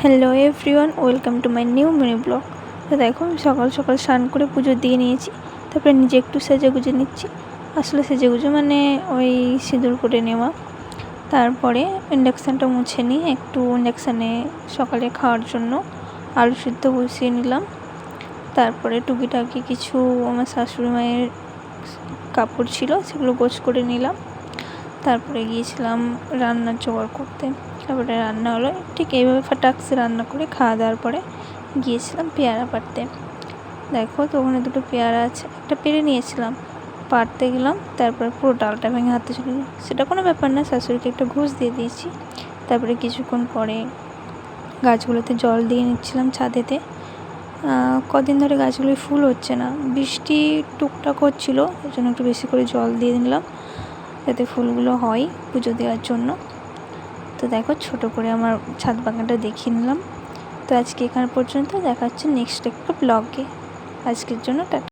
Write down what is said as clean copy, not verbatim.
Hello everyone, welcome to my new mini blog. তো দেখো আমি সকাল সকাল স্নান করে পুজো দিয়ে নিয়েছি। তারপরে নিজে একটু সেজেগুজে নিচ্ছি। আসলে সেজেগুজে মানে ওই সিঁদুর করে নেওয়া। তারপরে ইন্ডাকশানটা মুছে নিয়ে একটু ইন্ডাকশানে সকালে খাওয়ার জন্য আলু সিদ্ধ বসিয়ে নিলাম। তারপরে টুকিটাকি কিছু আমার শাশুড়ি মায়ের কাপড় ছিল, সেগুলো গোছ করে নিলাম। তারপরে গিয়েছিলাম রান্নার জোগাড় করতে। তারপরে রান্না হলো ঠিক এইভাবে ফাটাকসে রান্না করে খাওয়া দাওয়ার পরে গিয়েছিলাম পেয়ারা পাড়তে। দেখো তো ওখানে দুটো পেয়ারা আছে, একটা পেরে নিয়েছিলাম, পাড়তে গেলাম। তারপর পুরো ডালটা ভেঙে হাতে চলে গেল। সেটা কোনো ব্যাপার না, শাশুড়িকে একটা ঘুষ দিয়ে দিয়েছি। তারপরে কিছুক্ষণ পরে গাছগুলোতে জল দিয়ে নিচ্ছিলাম ছাদেতে। কদিন ধরে গাছগুলোয় ফুল হচ্ছে না, বৃষ্টি টুকটাক হচ্ছিলো, ওই জন্য একটু বেশি করে জল দিয়ে নিলাম যাতে ফুলগুলো হয় পুজো দেওয়ার জন্য। তো দেখো ছোটো করে আমার ছাদ বাগানটা দেখিয়ে নিলাম। তো আজকে এখানে পর্যন্ত, দেখা হচ্ছে নেক্সট একটা ব্লগে। আজকের জন্য টাটা।